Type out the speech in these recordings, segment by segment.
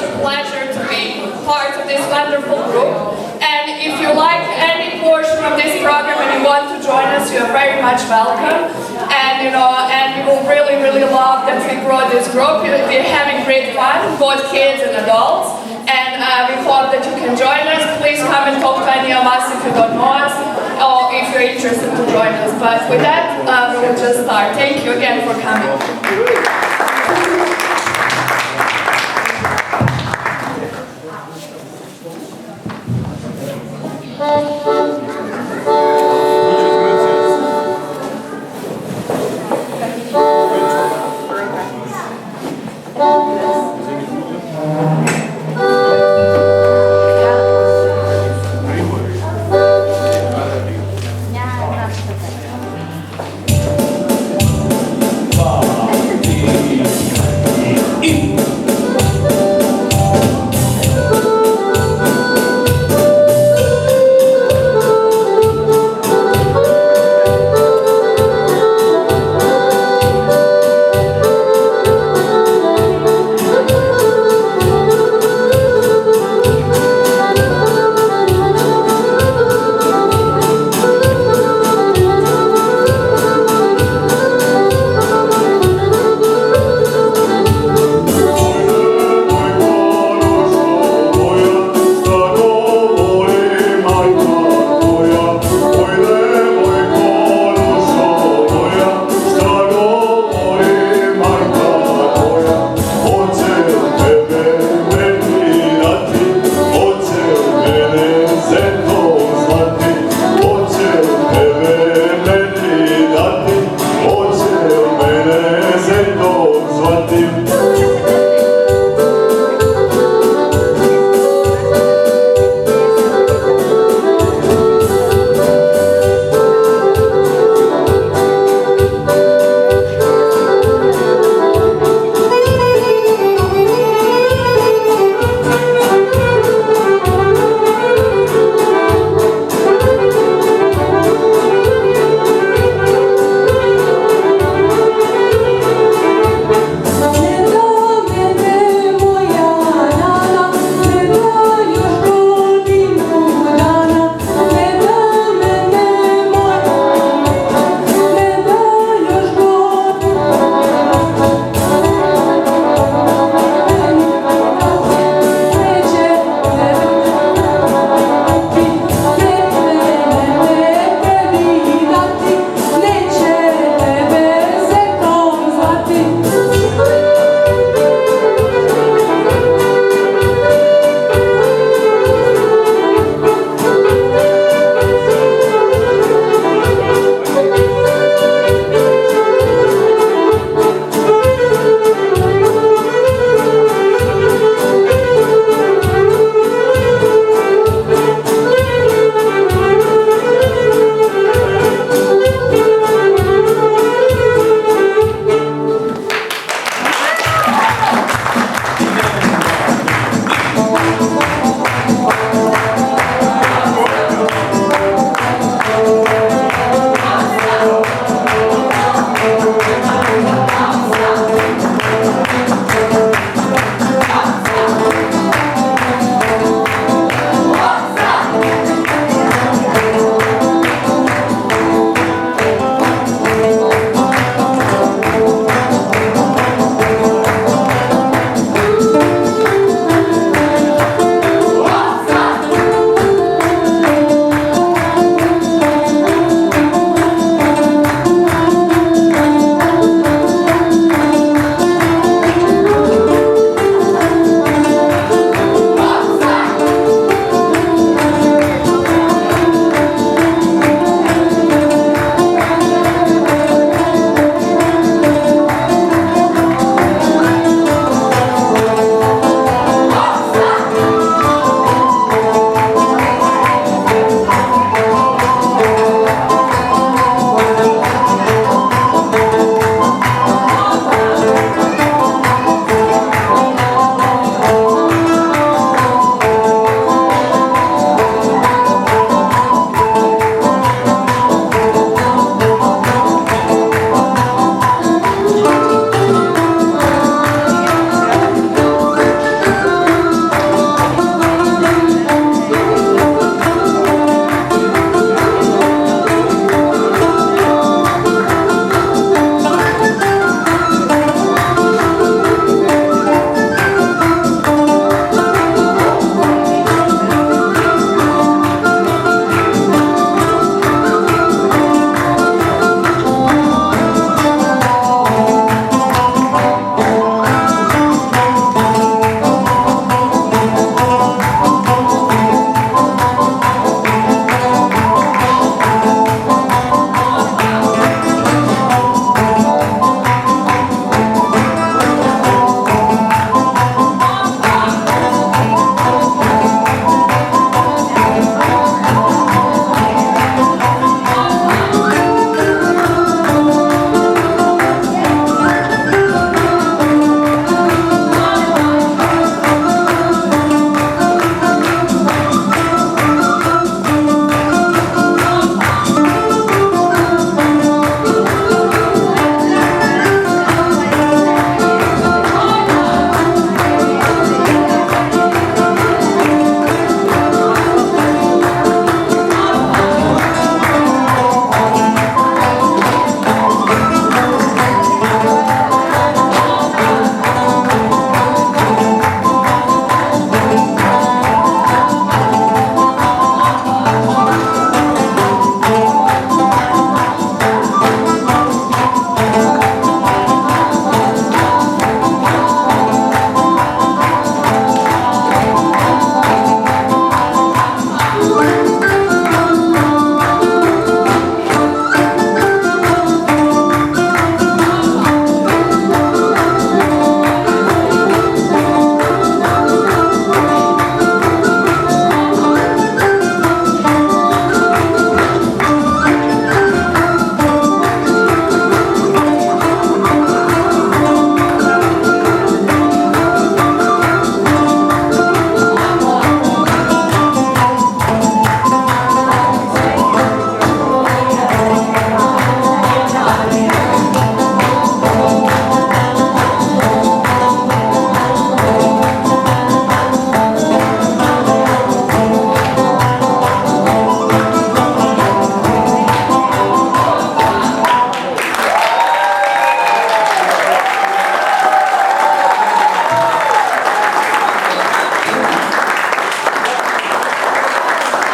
a pleasure to be part of this wonderful group. And if you like any portion of this program and you want to join us, you are very much welcome. And and we will really, really love that we grow this group. We're having great fun, both kids and adults. And we hope that you can join us. Please come and talk to any of us if you don't know us, or if you're interested to join us. But with that, we will just start. Thank you again for coming. Bye.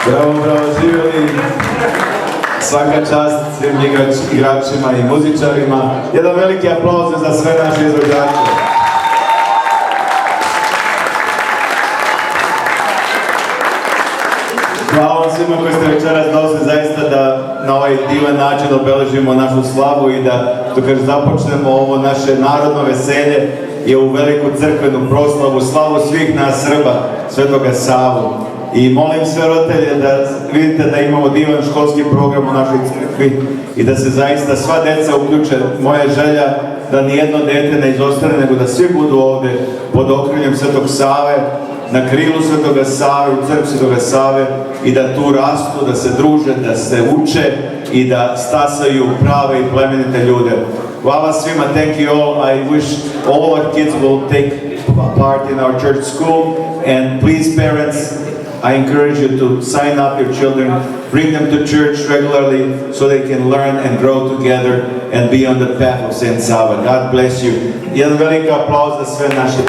Bravo, bravo, živjeli. Svaka čast svim igračima i muzičarima. Jedan veliki aplauz za sve naše izvođače. Hvala vam svima koji ste večeras došli zaista da na ovaj divan način obeležimo našu slavu i da započnemo ovo naše narodno veselje i ovu veliku crkvenu proslavu, slavu svih nas Srba, Svetoga Savu. I molim sve roditelje da vidite da imamo divan školski program u našoj crkvi i da se zaista sva deca uključe. Moja želja da nijedno dete ne izostane, nego da svi budu ovdje pod okriljem Svetog Save, na krilu Svetoga Save, u crkvi Svetoga Save i da tu rastu, da se druže, da se uče i da stasaju prave i plemenite ljude. Hvala svima, thank you all. I wish all our kids will take part in our church school, and please parents, I encourage you to sign up your children, bring them to church regularly so they can learn and grow together and be on the path of Saint Sava. God bless you. Jedan veliki aplauz za sve naše